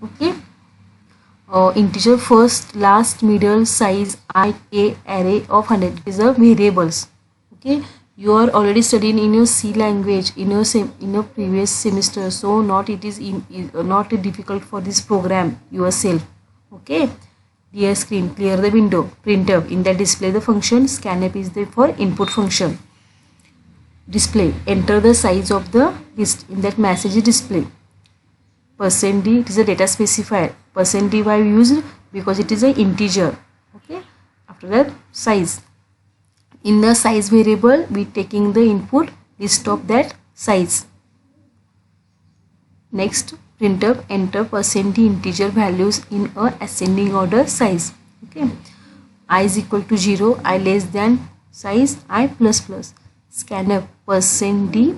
Okay, integer first, last, middle, size, I, k, array of 100 is a variables. Okay, you are already studying in your C language in your previous semester, so not not difficult for this program yourself. Okay, clear screen, clear the window, printf, in that display the function, scanf is there for input function. Display, enter the size of the list, in that message is display. %d, it is a data specifier. %d why used? Because it is an integer. Okay, after that size, in the size variable we taking the input list of that size. Next, printf, enter %d integer values in a ascending order size. Okay, I is equal to 0, I less than size, I plus plus. Scanf %d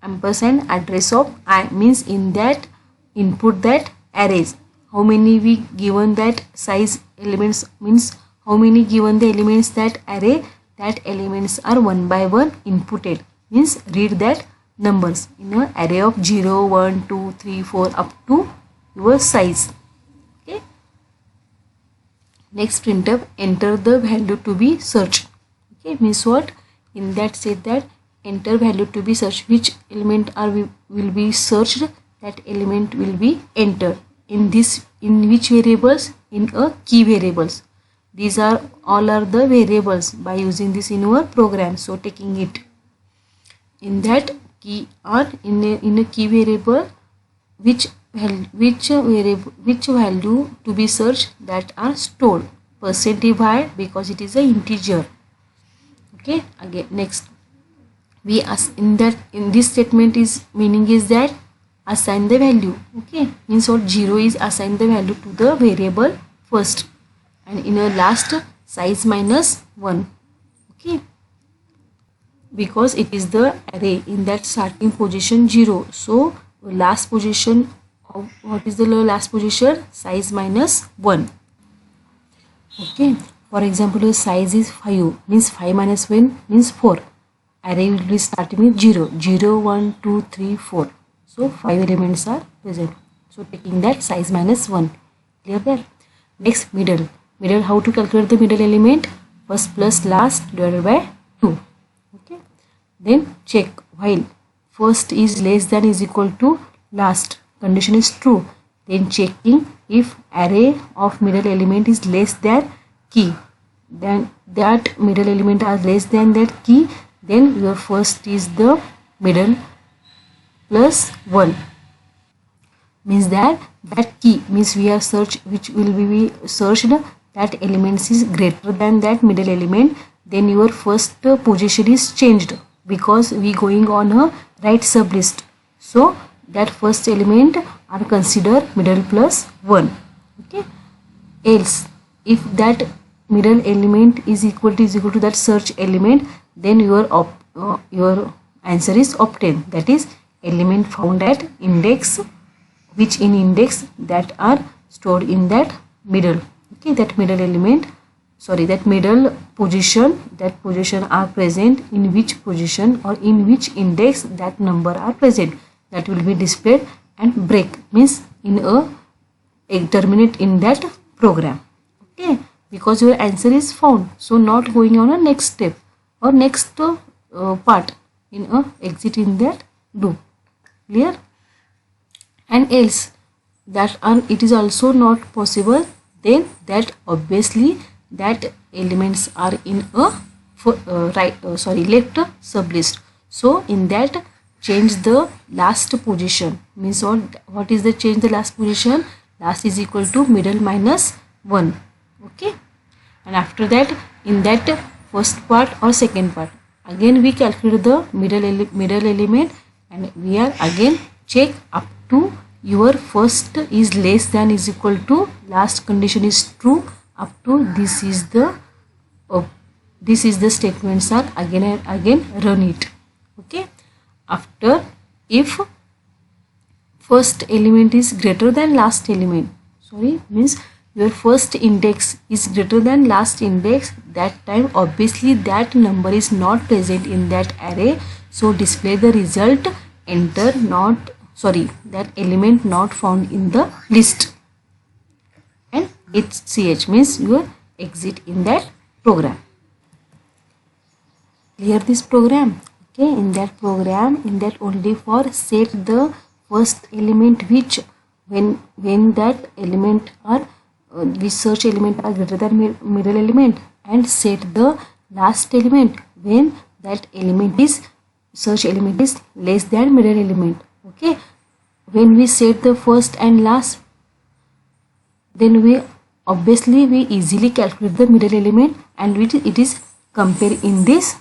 ampersand address of I, means in that input that arrays, how many we given that size elements, means how many given the elements that array, that elements are one by one inputted, means read that numbers in an array of 0, 1, 2, 3, 4 up to your size. Okay, next printf, enter the value to be searched. Okay, means what? In that said that enter value to be searched, which element will be searched, that element will be entered in which variables, in a key variables. These are all are the variables by using this in your program. So taking it in that key or in a key variable, which value to be searched, that are stored. % why? Because it is a integer. Okay, again next we in this statement is meaning is that assign the value. Okay, means what? 0 is assign the value to the variable first, and in a last size minus 1. Okay, because it is the array, in that starting position 0, so last position of what is the last position? Size minus 1. Okay, for example, the size is 5, means 5 minus 1 means 4. Array will be starting with 0, 0, 1, 2, 3, 4. So 5 elements are present. So taking that size minus 1. Clear there? Next, middle. Middle, how to calculate the middle element? First plus last divided by 2. Okay. Then check while first is less than is equal to last. Condition is true. Then checking if array of middle element is less than key. Then that middle element are less than that key. Then your first is the middle plus 1, means that key, means we are search which will be searched, that elements is greater than that middle element, then your first position is changed. because we going on a right sublist. So that first element are considered middle plus 1. Okay. Else, if that middle element is equal to that search element, then your answer is obtained. That is element found at index, which in index that are stored in that middle. Okay, that middle element, sorry, that middle position, that position are present in which position or in which index that number are present, that will be displayed, and break means in a terminate in that program. Okay, because your answer is found, so not going on a next step or next part in a exit in that loop. Clear? And else, that it is also not possible, then that obviously that elements are in a left sublist. So in that, change the last position, means what is the change the last position? Last is equal to middle minus 1. Okay, and after that, in that first part or second part, again we calculate the middle element, and we are again check up to your first is less than is equal to last condition is true, up to this is the statements are again and again run it. Okay, after, if first element is greater than last element, means your first index is greater than last index, that time obviously that number is not present in that array, so display the result enter not, that element not found in the list, and it's ch means your exit in that program. Clear this program? Okay, in that program, in that only for set the first element which when that element are which search element are greater than middle element, and set the last element when that element is search element is less than middle element. Okay, when we set the first and last, then we easily calculate the middle element, and it is compared in this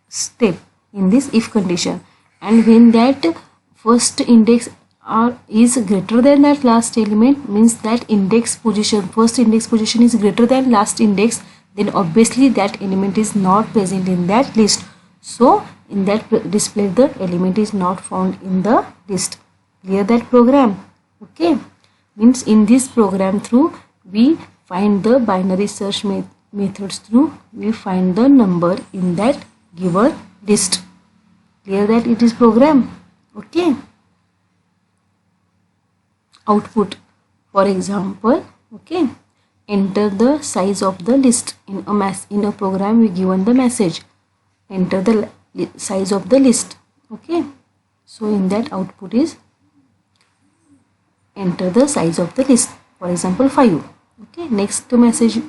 step, in this if condition. And when that first index is greater than that last element, means that index position, first index position is greater than last index, then obviously that element is not present in that list, so in that display the element is not found in the list. Clear that program? Okay, means in this program through we find the binary search methods through we find the number in that given list. Clear that it is program? Okay. Output, for example, okay, enter the size of the list in a program. We given the message, enter the size of the list. Okay, so in that output is enter the size of the list, for example 5. Okay, next message,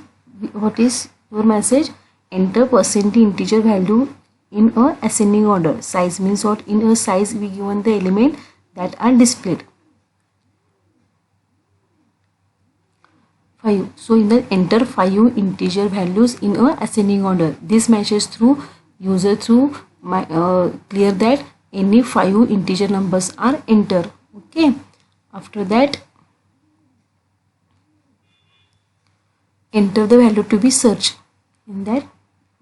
what is your message? Enter percent integer value in a ascending order. Size means what? In a size we given the element that are displayed. 5. So in the enter 5 integer values in a ascending order. This message through user through my clear that any 5 integer numbers are entered. Okay. After that, enter the value to be searched. In that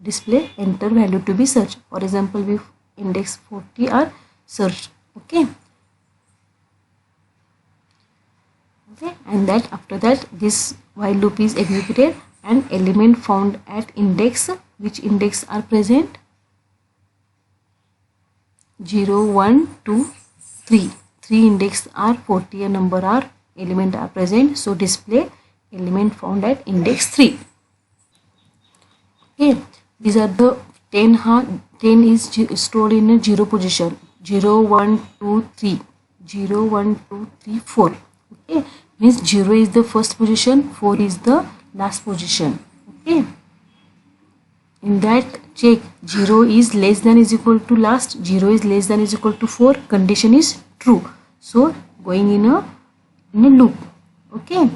display enter value to be searched. For example, we index 40 are searched. Okay. Okay, and that after that this while loop is executed and element found at index, which index are present? 0, 1, 2, 3. 3 index are 40 a number are element are present, so display element found at index 3. Okay, these are the 10 is stored in a 0 position. 0, 1, 2, 3. 0, 1, 2, 3, 4. Okay, means 0 is the first position, 4 is the last position. Okay, in that check 0 is less than is equal to last, 0 is less than is equal to 4, condition is true, so going in a loop. Okay,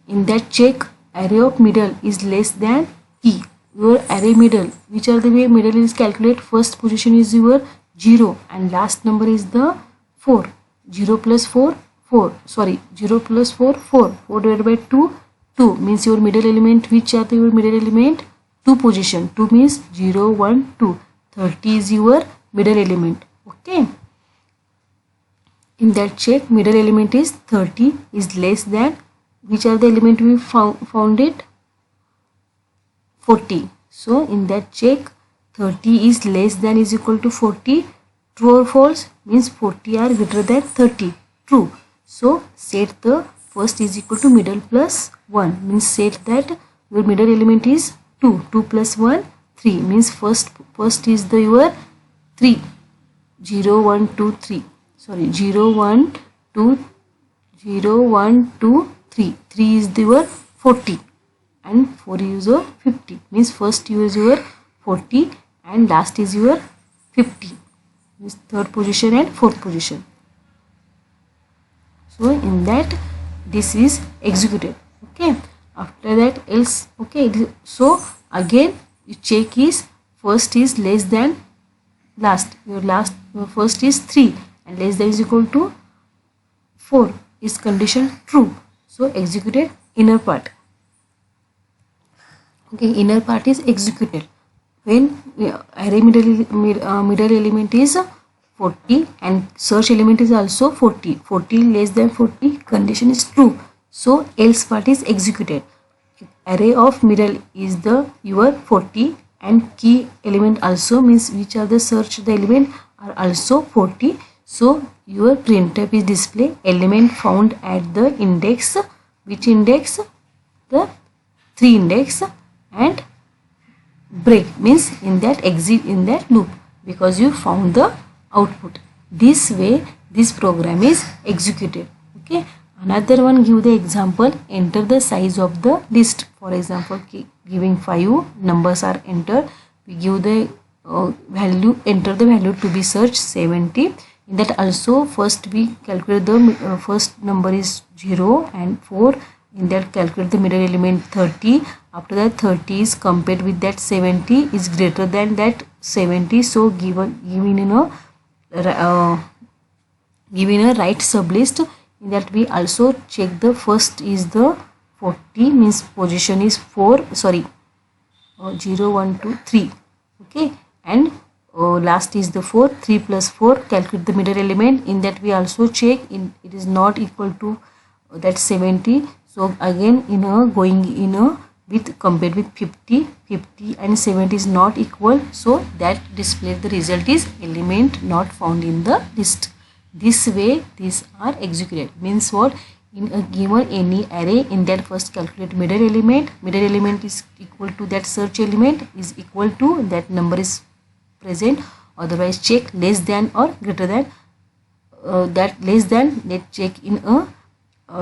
in that check array of middle is less than key. your array middle, which are the way middle is calculated? First position is your 0 and last number is the 4. 0 plus 4, 4. Sorry, 0 plus 4, 4. 4 divided by 2, 2 means your middle element. Which are the your middle element? 2 position. 2 means 0, 1, 2. 30 is your middle element. Okay. In that check, middle element is 30 is less than, which are the element we found it? 40. So in that check, 30 is less than is equal to 40. True or false? Means 40 are greater than 30. True. So set the first is equal to middle plus 1. Means set that your middle element is 2. 2 plus 1, 3. Means first is the your 3. 0, 1, 2, 3. Sorry, 0, 1, 2, 0, 1, 2, 3. 3 is your 40 and 4 is your 50. Means first you is your 40 and last is your 50. Means third position and fourth position. So in that this is executed. Okay. After that else. Okay. So again you check is first is less than last. Your first is 3 and less than is equal to 4 is condition true. So executed inner part. Okay, inner part is executed when array middle element is 40 and search element is also 40. 40 less than 40 condition is true. So else part is executed. Array of middle is the your 40 and key element also means which are the search the element are also 40. So your printf is display element found at the index. Which index? The 3 index and break means in that exit in that loop because you found the output. This way this program is executed. Okay. Another one, give the example. Enter the size of the list. For example, giving 5 numbers are entered. We give the value, enter the value to be searched 70. In that also first we calculate the first number is 0 and 4. In that calculate the middle element 30. After that 30 is compared with that 70 is greater than that 70. So given in a right sublist. In that we also check the first is the 40 means position is 4. Sorry, 0, 1, 2, 3. Okay, and last is the 4. 3 plus 4 calculate the middle element. In that we also check it is not equal to that 70. So again in a going in a with compared with 50 and 70 is not equal. So that displays the result is element not found in the list. This way these are executed. Means what? In a given any array, in that first calculate middle element. Middle element is equal to that search element is equal to that number is present. Otherwise check less than or greater than that less than. Let's check in a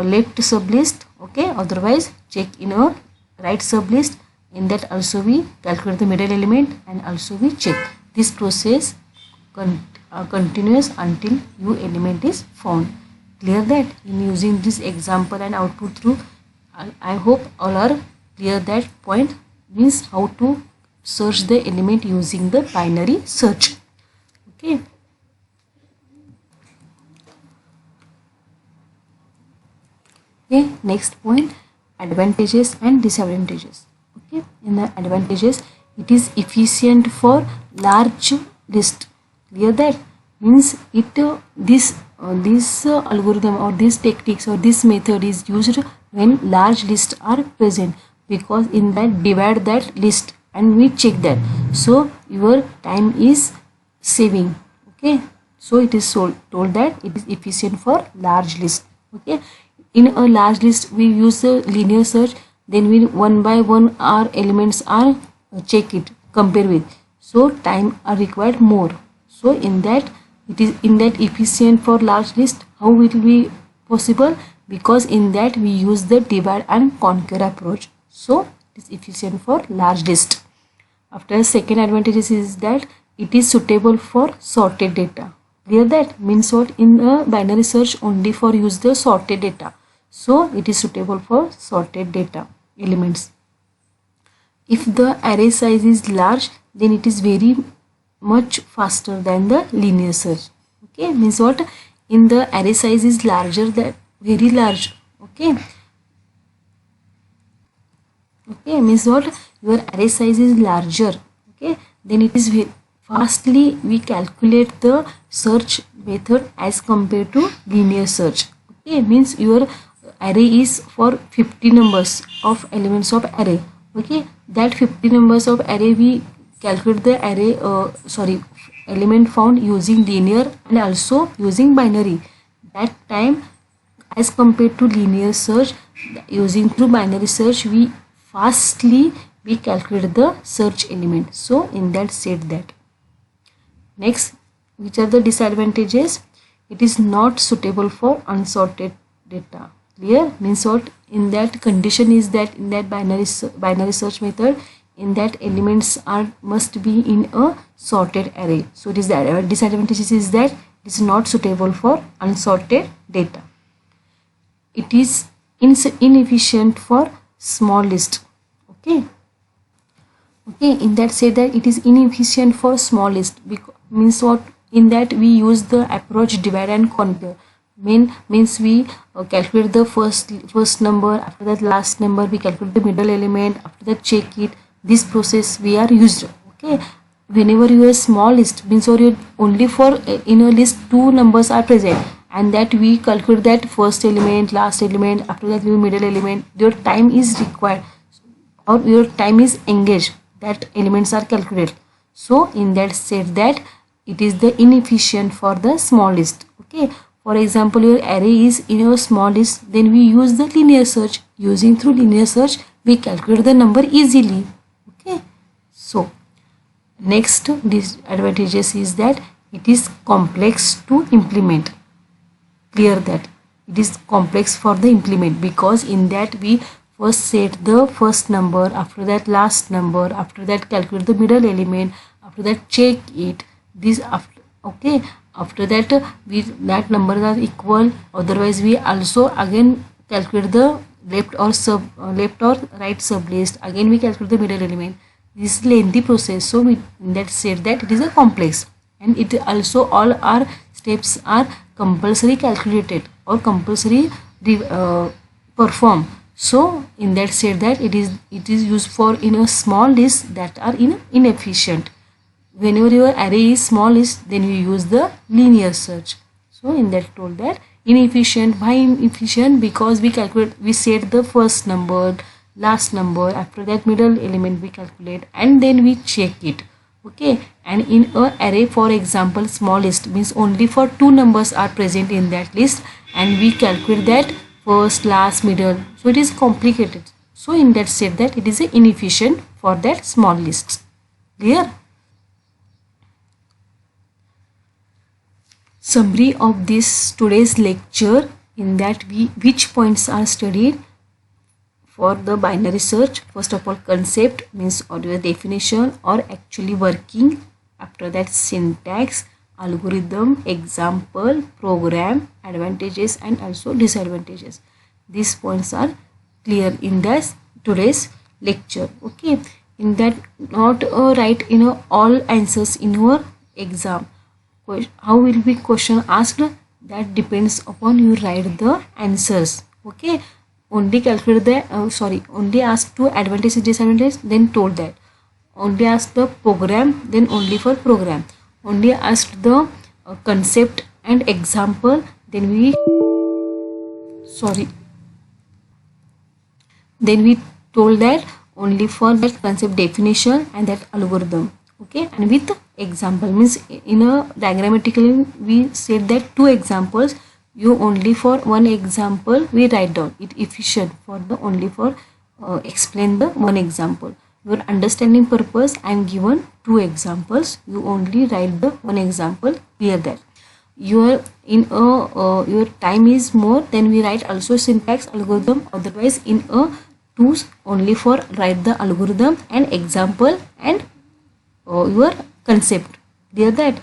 left sublist. Okay. Otherwise check in a right sublist. In that also we calculate the middle element and also we check. This process continuous until new element is found. Clear that? In using this example and output through, I hope all are clear that point. Means how to search the element using the binary search. Okay. Okay. Next point, advantages and disadvantages. Okay. In the advantages, it is efficient for large list. Clear that? Means it this algorithm or this tactics or this method is used when large lists are present, because in that divide that list and we check that. So your time is saving. Okay. So it is told that it is efficient for large list. Okay. In a large list we use the linear search, then we one by one our elements are check it, compare with. So time are required more. So in that it is in that efficient for large list. How it will be possible? Because in that we use the divide and conquer approach. So it is efficient for large list. After second advantage is that it is suitable for sorted data. Clear that? Means what? In a binary search only for use the sorted data. So it is suitable for sorted data elements. If the array size is large, then it is very much faster than the linear search. Okay, means what? In the array size is larger, than very large. Okay, okay, means what? Your array size is larger. Okay, then it is very fastly we calculate the search method as compared to linear search. Okay, means your array is for 50 numbers of elements of array. Okay, that 50 numbers of array we calculate the array element found using linear and also using binary. That time, as compared to linear search, using through binary search, we fastly we calculate the search element. So in that said that. Next, which are the disadvantages? It is not suitable for unsorted data. Clear? Means what? In that condition is that in that binary search method, in that elements are must be in a sorted array. So it is the disadvantages is that it is not suitable for unsorted data. It is inefficient for small list. Okay. Okay, in that say that it is inefficient for small list, because means what? In that we use the approach divide and conquer. Means we calculate the first number, after that last number, we calculate the middle element, after that check it. This process we are used. Okay, whenever you have small list, means or you only for in a list 2 numbers are present, and that we calculate that first element, last element, after that your middle element. Your time is required or your time is engaged, that elements are calculated. So in that said that it is the inefficient for the small list. Okay, for example, your array is in your small list, then we use the linear search. Using through linear search, we calculate the number easily. Okay, so next disadvantages is that it is complex to implement. Clear that it is complex for the implement, because in that we first set the first number, after that last number, after that calculate the middle element, after that check it. This after, okay, after that that numbers are equal, otherwise we also again calculate the left or right sublist, again we calculate the middle element. This is lengthy process. So we that said that it is a complex, and it also all our steps are compulsory calculated or compulsory perform. So in that said that it is used for in a small list that are inefficient. Whenever your array is small list, then you use the linear search. So in that told that inefficient. Why inefficient? Because we set the first number, last number, after that middle element we calculate, and then we check it. Okay, and in a array, for example, small list means only for 2 numbers are present in that list, and we calculate that first, last, middle. So it is complicated. So in that said that it is inefficient for that small lists. Clear? Summary of this today's lecture, in that which points are studied for the binary search. First of all, concept means or your definition or actually working. After that, syntax, algorithm, example, program, advantages and also disadvantages. These points are clear in this today's lecture. Okay, in that not write all answers in your exam. How will be question asked? That depends upon you write the answers. Okay, only calculate the only ask to advantage disadvantage, then told that. Only ask the program, then only for program. Only asked the concept and example, then we then we told that only for that concept definition and that algorithm. Okay, and with example means in a diagrammatically we said that 2 examples, you only for 1 example we write down it efficient for the only for explain the 1 example. Your understanding purpose I am given 2 examples, you only write the 1 example. Clear that your your time is more, then we write also syntax, algorithm. Otherwise in a 2 only for write the algorithm and example and your concept. Clear that?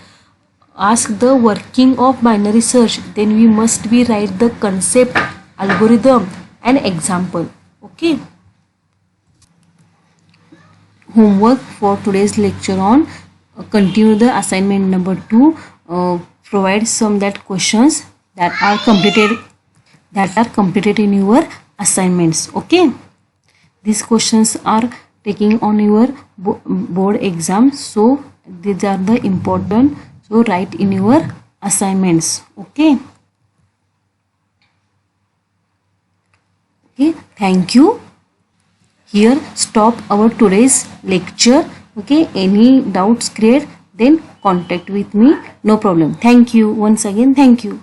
Ask the working of binary search, then we must be write the concept, algorithm and example. Okay, homework for today's lecture on continue the assignment number 2. Provide some that questions that are completed in your assignments. Okay, these questions are taking on your board exam, so these are the important, so write in your assignments. Okay, thank you. Here stop our today's lecture. Okay, any doubts create, then contact with me, no problem. Thank you once again. Thank you.